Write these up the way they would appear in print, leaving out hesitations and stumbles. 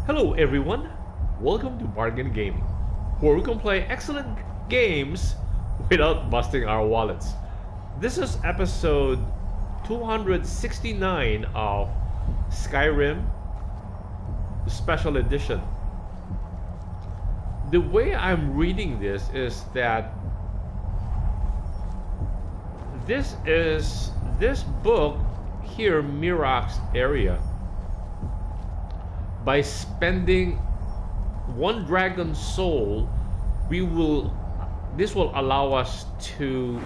Hello everyone, welcome to Bargain Gaming, where we can play excellent games without busting our wallets. This is episode 269 of Skyrim Special Edition. The way I'm reading this is that this book here, Mirac's area, by spending one dragon soul, this will allow us to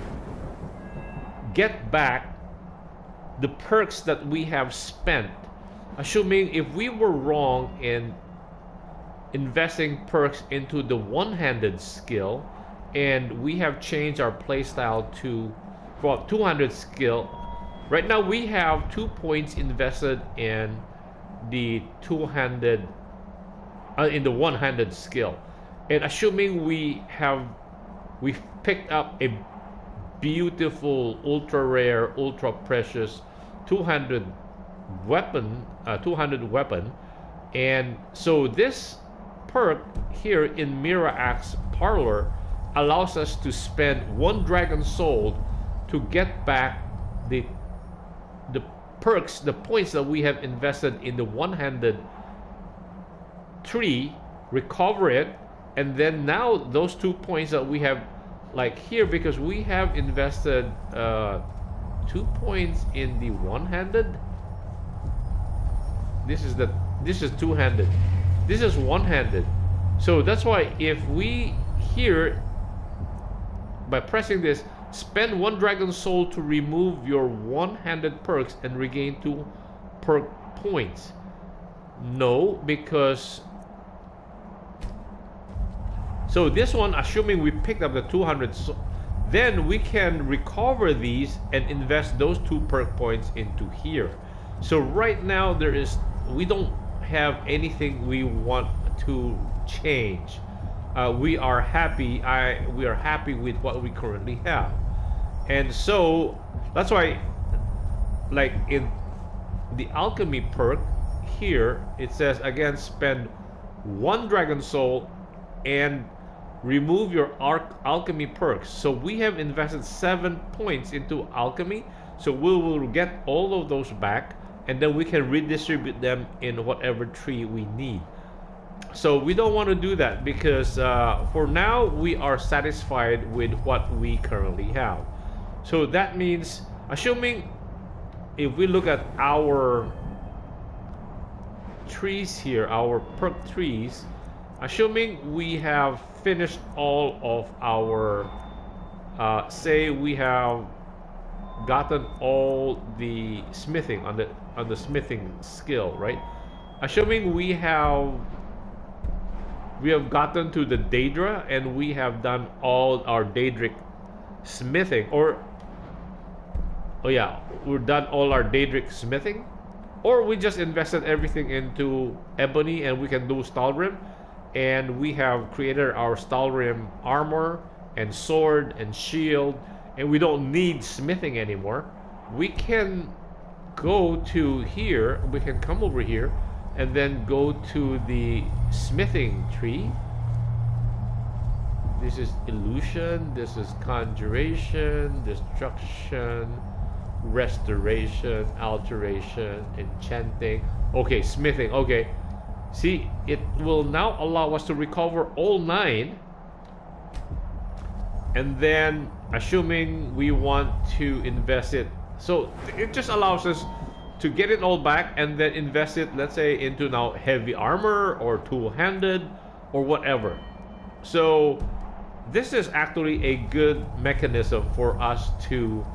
get back the perks that we have spent, assuming if we were wrong in investing perks into the one-handed skill and we have changed our playstyle to 200 skill. Right now we have 2 points invested in the two-handed in the one-handed skill, and assuming we've picked up a beautiful, ultra rare, ultra precious 200 weapon, and so this perk here in Mirac's parlor allows us to spend one dragon soul to get back the perks, the points that we have invested in the one-handed tree, recover it, and then now those 2 points that we have, like here, because we have invested 2 points in the one-handed. This is two-handed. This is one-handed. So that's why if we here, by pressing this, spend one dragon soul to remove your one-handed perks and regain 2 perk points. No, because so this one, assuming we picked up the 200, then we can recover these and invest those 2 perk points into here. So right now we don't have anything we want to change. We are happy with what we currently have. And so that's why, like in the alchemy perk here, it says again, spend 1 dragon soul and remove your alchemy perks. So we have invested 7 points into alchemy, so we will get all of those back, and then we can redistribute them in whatever tree we need. So we don't want to do that because for now we are satisfied with what we currently have. So that means, assuming if we look at our trees here, our perk trees, assuming we have finished all of our say we have gotten all the smithing on the smithing skill, right? Assuming we have gotten to the Daedra and we have done all our Daedric smithing, we've done all our Daedric smithing, or we just invested everything into ebony and we can do Stalrim, and we have created our Stalrim armor and sword and shield, and we don't need smithing anymore. We can go to here, we can come over here and then go to the smithing tree. This is illusion, this is conjuration, destruction, restoration, alteration, enchanting. Okay, smithing. Okay, see, it will now allow us to recover all 9, and then assuming we want to invest it, so it just allows us to get it all back and then invest it, let's say, into now heavy armor or two-handed or whatever. So this is actually a good mechanism for us to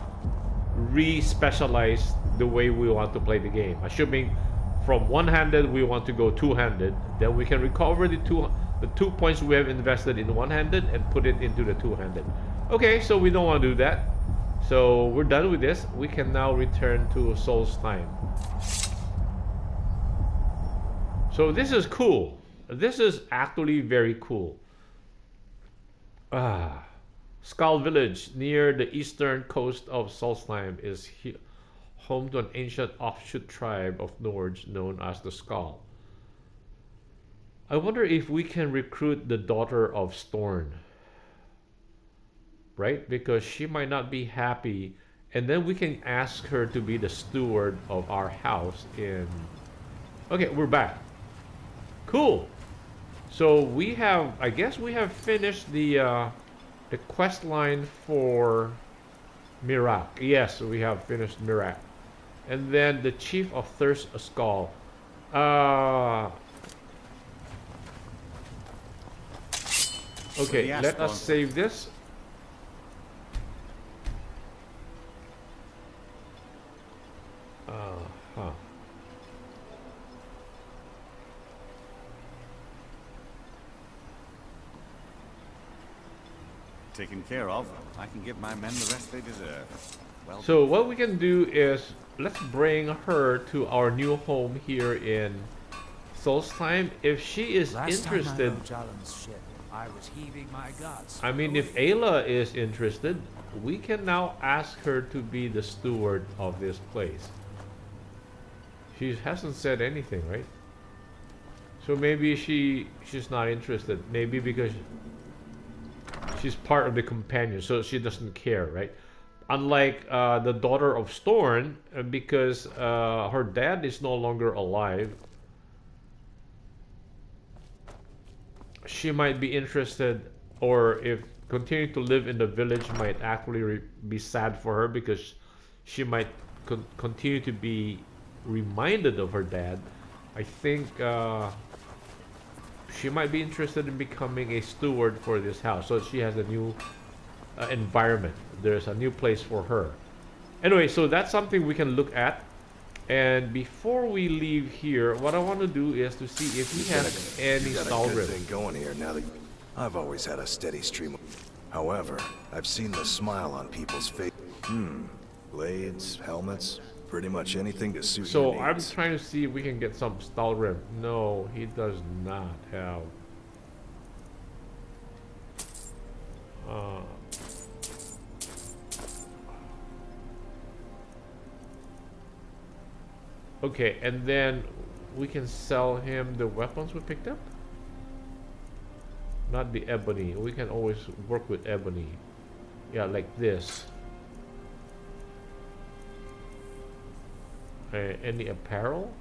re-specialize the way we want to play the game. Assuming from one-handed we want to go two-handed, then we can recover the 2 points we have invested in one-handed and put it into the two-handed. Okay, so we don't want to do that. So we're done with this. We can now return to Solstheim. So this is cool. This is actually very cool. Skull Village near the eastern coast of Solstheim is home to an ancient offshoot tribe of Nords known as the Skull. I wonder if we can recruit the daughter of Storn, right? Because she might not be happy, and then we can ask her to be the steward of our house in... Okay, we're back. Cool. So we have, I guess we have finished the quest line for Mirak. Yes, we have finished Mirak. And then the Chief of Thirst Skull. Okay, let us save this. Huh. Taken care of, I can give my men the rest they deserve. Well, so what we can do is let's bring her to our new home here in Solstheim. If she is interested, I was heaving my guts. I mean, if Ayla is interested, we can now ask her to be the steward of this place. She hasn't said anything, right? So maybe she's not interested. Maybe because she's part of the companion, so she doesn't care, right? Unlike the daughter of Storn, because her dad is no longer alive. She might be interested, or if continuing to live in the village might actually be sad for her, because she might continue to be reminded of her dad. I think she might be interested in becoming a steward for this house, so she has a new environment. There's a new place for her. Anyway, so that's something we can look at. And before we leave here, what I want to do is to see if he has any Stalrim. Thing going here now that I've always had a steady stream. However, I've seen the smile on people's face. Blades, helmets, pretty much anything to suit your So I'm needs. trying to see if we can get some Stalrim. No, he does not have. Okay, and then we can sell him the weapons we picked up. Not the ebony. We can always work with ebony. Yeah, like this. Any apparel?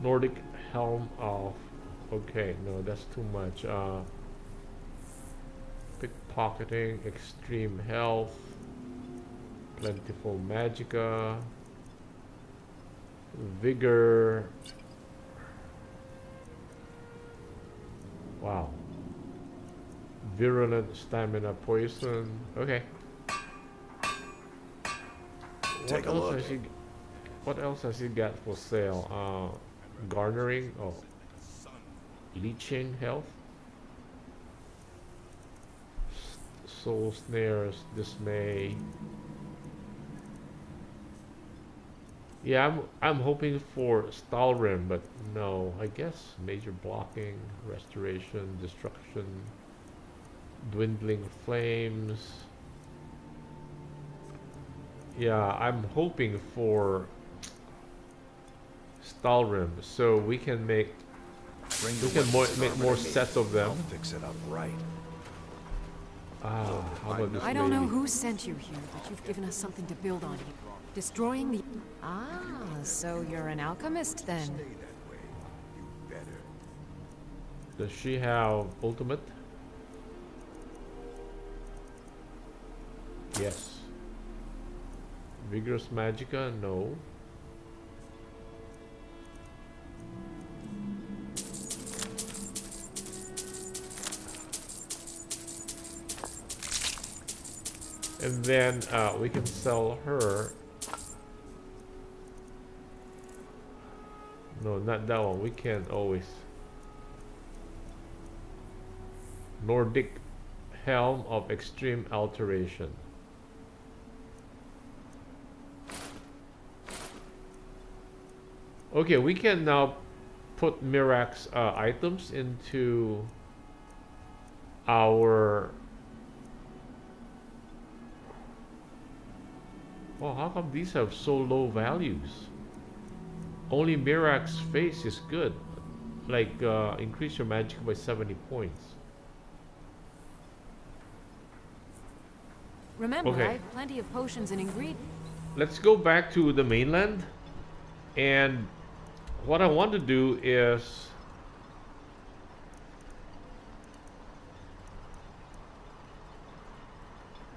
Nordic helm of... Okay, no, that's too much. Pickpocketing, extreme health, plentiful magicka, vigor. Wow. Virulent stamina poison. Okay. Take a look. What else has he got for sale? Garnering, oh, leeching health, soul snares, dismay. Yeah, I'm hoping for Stalrim, but no. I guess major blocking, restoration, destruction, dwindling flames. Yeah, I'm hoping for Stalrim, so we can make make more sets of them. I'll fix it up right. How about this I don't know lady? who sent you here, but you've given us something to build on here. Destroying the... Ah, so you're an alchemist then. Does she have ultimate? Yes. Vigorous magicka? No. And then we can sell her. No, not that one. We can always. Nordic helm of extreme alteration. Okay, we can now put Mirak's items into our... Well, how come these have so low values? Only Mirak's face is good. Like, increase your magic by 70 points. Remember, Okay. I have plenty of potions and ingredients. Let's go back to the mainland. And what I want to do is...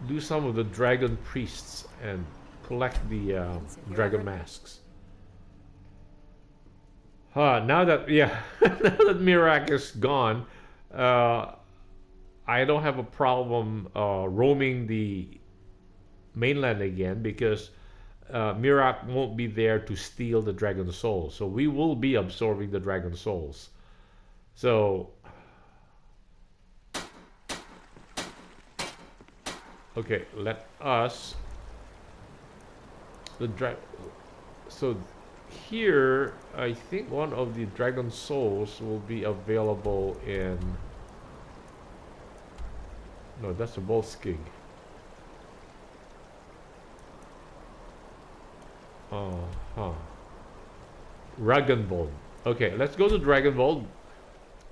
do some of the dragon priests and collect the dragon masks. Now that, yeah, now that Mirak is gone, I don't have a problem roaming the mainland again, because Mirak won't be there to steal the dragon souls. So we will be absorbing the dragon souls. So, okay, let us... So here, I think one of the dragon souls will be available in... No, that's a Volskig. Ragnvald. Okay, let's go to Ragnvald.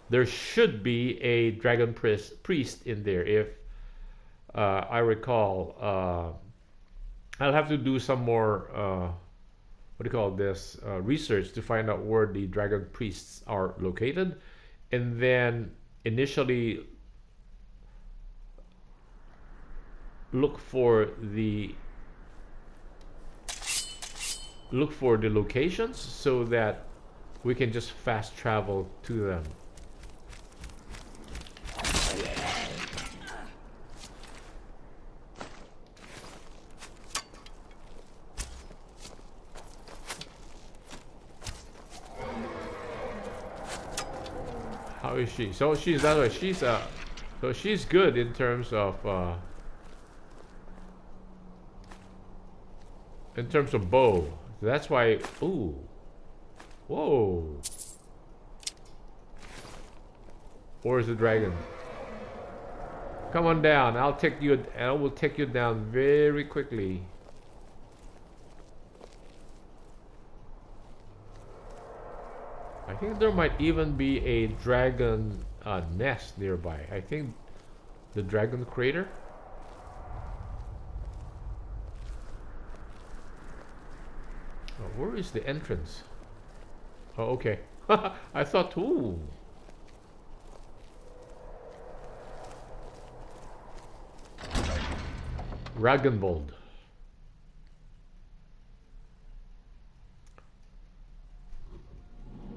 There should be a dragon priest in there, if I recall. I'll have to do some more what do you call this, research to find out where the dragon priests are located, and then initially look for the locations so that we can just fast travel to them. How is she? So she's that way. So she's good in terms of bow. That's why. Ooh, whoa. Where's the dragon? Come on down. I'll take you. I will take you down very quickly. I think there might even be a dragon nest nearby. I think the dragon crater. Oh, where is the entrance? Oh, okay. I thought, ooh. Ragnvald.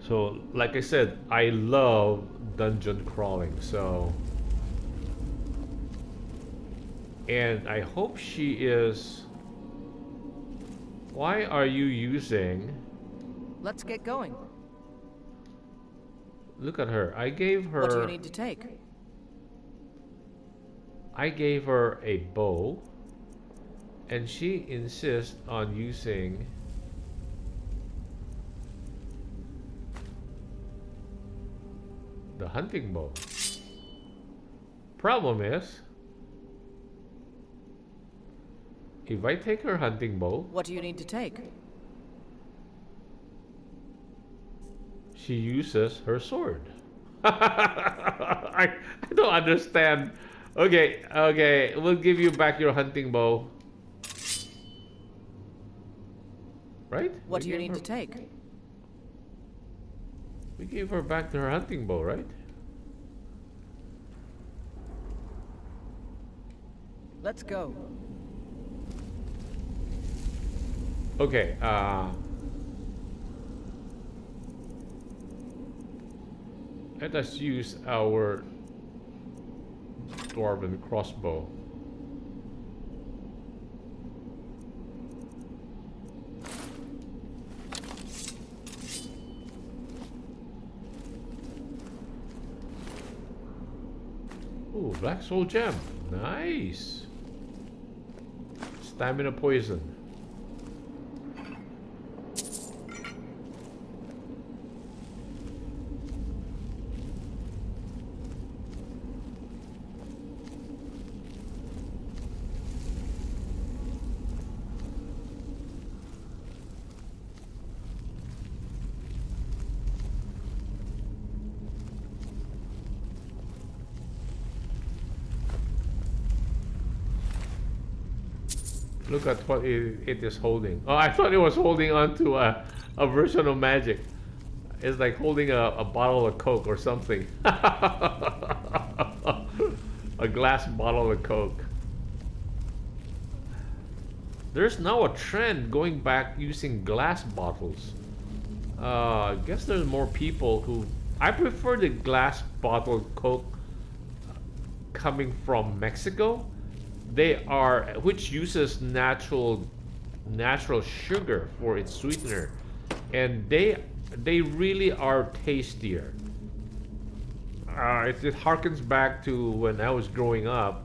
So, like I said, I love dungeon crawling, so... And I hope she is... Why are you using... Let's get going. Look at her. I gave her... What do you need to take? I gave her a bow, and she insists on using... the hunting bow. Problem is, if I take her hunting bow... What do you need to take? She uses her sword. I don't understand. Okay, we'll give you back your hunting bow. Right? What do you need to take? We gave her back to her hunting bow, right? Let's go. Okay, let us use our dwarven crossbow. Ooh, black soul gem. Nice. Stamina poison. Look at what it is holding. Oh, I thought it was holding on to a version of magic. It's like holding a bottle of Coke or something. A glass bottle of Coke. There's now a trend going back using glass bottles. I guess there's more people who... I prefer the glass bottle Coke coming from Mexico. They are... which uses natural sugar for its sweetener. And they really are tastier. It harkens back to when I was growing up,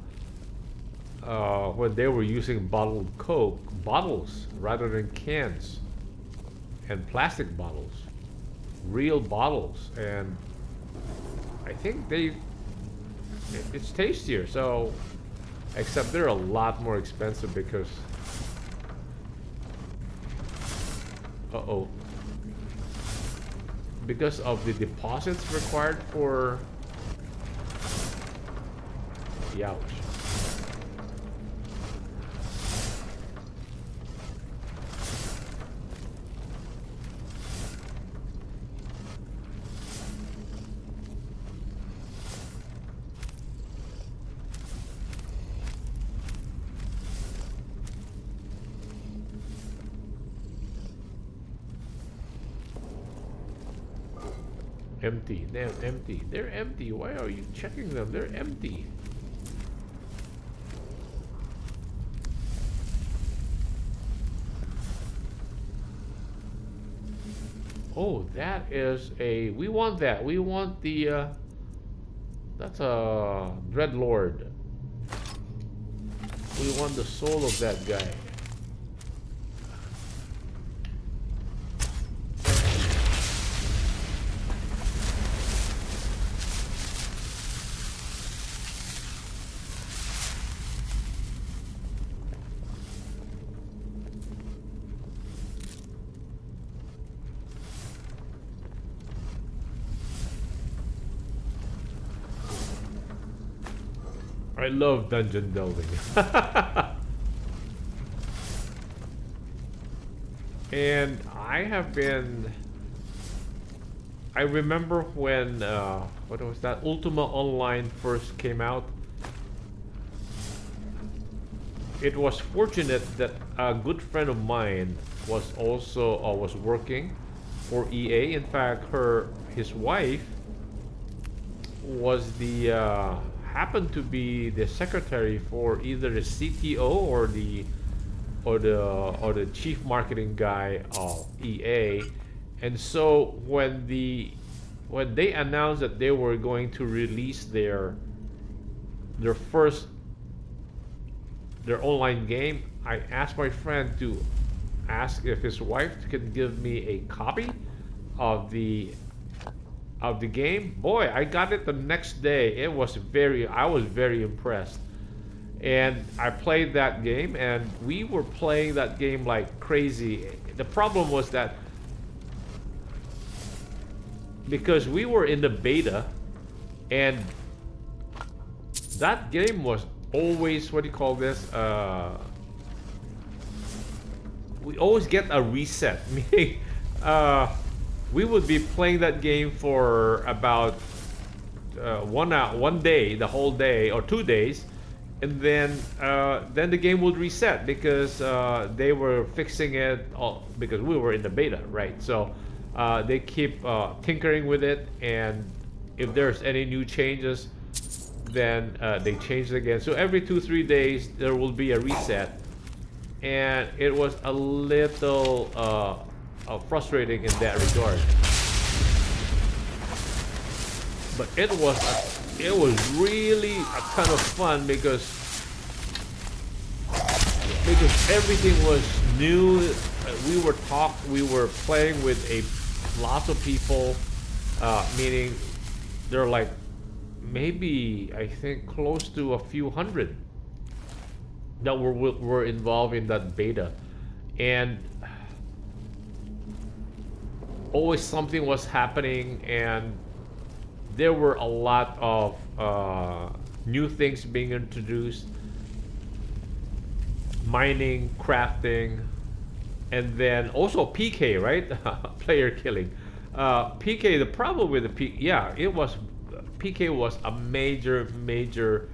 when they were using bottled Coke bottles rather than cans and plastic bottles, real bottles, and I think it's tastier. So, except they're a lot more expensive because because of the deposits required for... Youch. Empty. Damn, empty. They're empty. Why are you checking them? They're empty. Oh, that is a... We want that. We want the... That's a Dreadlord. We want the soul of that guy. I love dungeon delving. And I have been... I remember when, what was that? Ultima Online first came out. It was fortunate that a good friend of mine was also, was working for EA. In fact, his wife was the, happened to be the secretary for either the CTO or the chief marketing guy of EA. And so when they announced that they were going to release their online game, I asked my friend to ask if his wife could give me a copy of the game. Boy, I got it the next day. I was very impressed. And I played that game, and we were playing that game like crazy. The problem was that because we were in the beta, and that game was always, what do you call this? We always get a reset, meaning we would be playing that game for about 1 day, the whole day, or 2 days, and then the game would reset because they were fixing it because we were in the beta, right? So they keep tinkering with it, and if there's any new changes, then they change it again. So every 2-3 days there will be a reset, and it was a little frustrating in that regard. But it was really a ton of fun because everything was new. We were playing with lots of people, meaning they're like maybe I think close to a few hundred that were involved in that beta, and always something was happening, and there were a lot of new things being introduced. mining, crafting, and then also PK, right? Player killing. PK, the problem with the PK was a major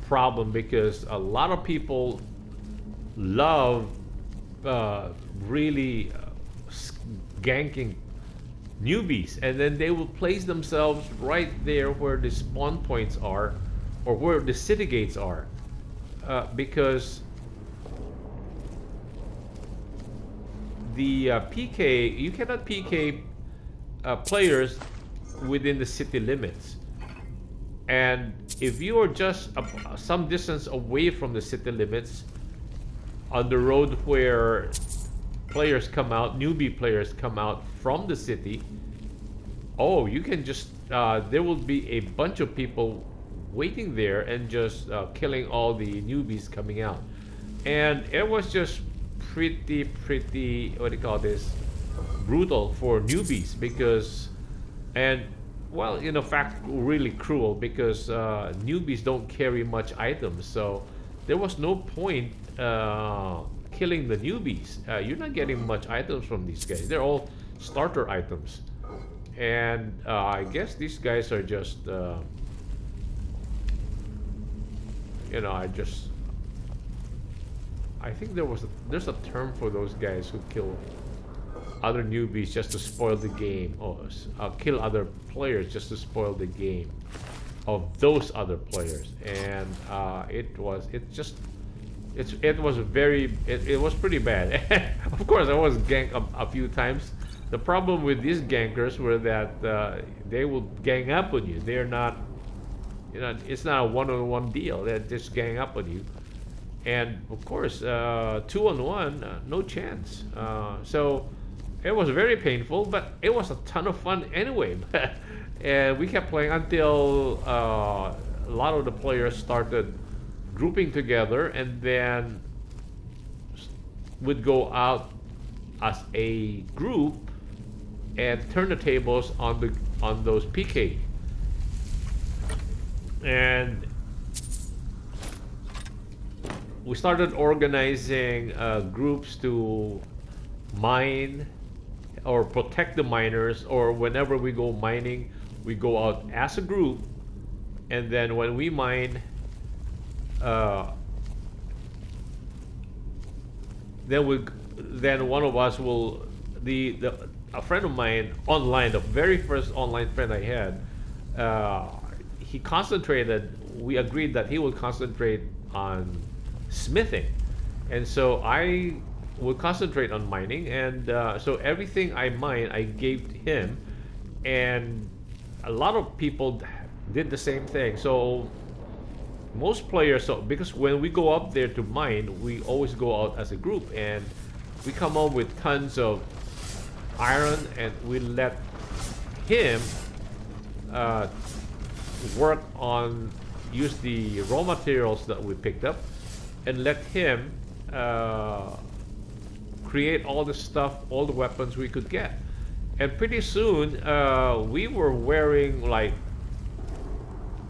problem because a lot of people love really ganking newbies, and then they will place themselves right there where the spawn points are or where the city gates are, because the PK, you cannot PK players within the city limits. And if you are just some distance away from the city limits on the road where players come out, newbie players come out from the city, oh, you can just, there will be a bunch of people waiting there and just killing all the newbies coming out. And it was just pretty, what do you call this, brutal for newbies because, and well, in fact, really cruel because newbies don't carry much items, so there was no point killing the newbies. You're not getting much items from these guys. They're all starter items, and I guess these guys are just, I think there's a term for those guys who kill other newbies just to spoil the game, or kill other players just to spoil the game of those other players. And it was pretty bad. Of course, I was ganked a few times. The problem with these gankers were that they will gang up on you. They're not, it's not a one-on-one deal. They just gang up on you. And of course, 2-on-1, no chance. So it was very painful, but it was a ton of fun anyway. And we kept playing until a lot of the players started grouping together, and then would go out as a group and turn the tables on those PK. And we started organizing groups to mine or protect the miners, or whenever we go mining, we go out as a group, and then when we mine, then one of us will, a friend of mine online, the very first online friend I had, he concentrated, we agreed that he would concentrate on smithing, and so I would concentrate on mining, and so everything I mine I gave to him, and a lot of people did the same thing. So most players, because when we go up there to mine, we always go out as a group, and we come home with tons of iron, and we let him work on, use the raw materials that we picked up, and let him create all the stuff, all the weapons we could get. And pretty soon, we were wearing like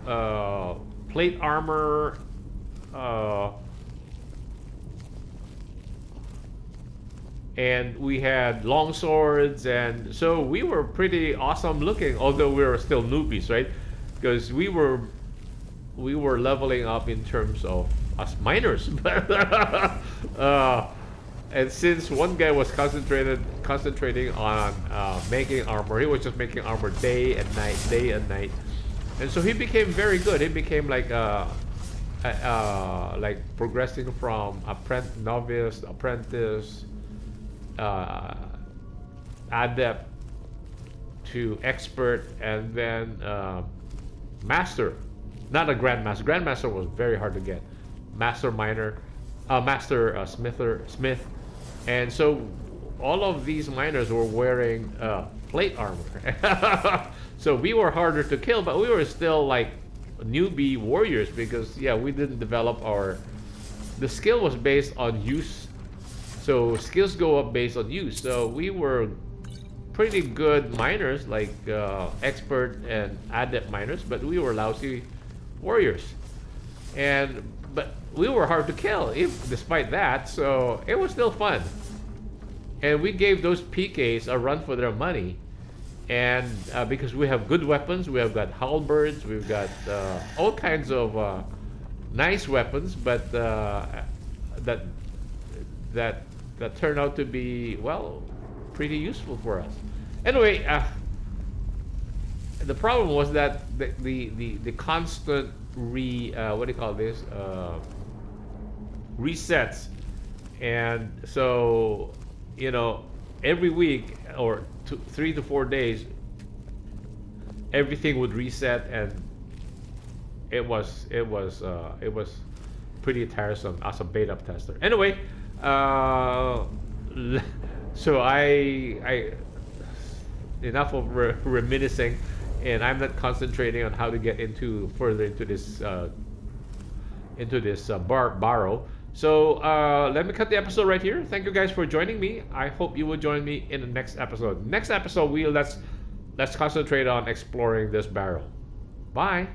plate armor, and we had long swords, and so we were pretty awesome looking, although we were still newbies, right? Because we were leveling up in terms of us miners. And since one guy was concentrating on making armor, he was just making armor day and night, and so he became very good. He became like progressing from novice, apprentice, adept to expert, and then master. Not a grandmaster. Grandmaster was very hard to get. Master miner, master smith, and so all of these miners were wearing plate armor. So we were harder to kill, but we were still like newbie warriors because we didn't develop the skill was based on use. So skills go up based on use. So we were pretty good miners, like expert and adept miners, but we were lousy warriors. And but we were hard to kill, despite that. So it was still fun. And we gave those PKs a run for their money. And because we have good weapons, we have got halberds, we've got all kinds of nice weapons, but that turned out to be, well, pretty useful for us. Anyway, the problem was that the constant what do you call this, resets. And so, you know, every week or 3 to 4 days, everything would reset, and it was pretty tiresome as a beta tester. Anyway, so I enough of reminiscing, and I'm not concentrating on how to get further into this Barrow. So let me cut the episode right here. Thank you guys for joining me. I hope you will join me in the next episode. Next episode, let's concentrate on exploring this Barrow. Bye.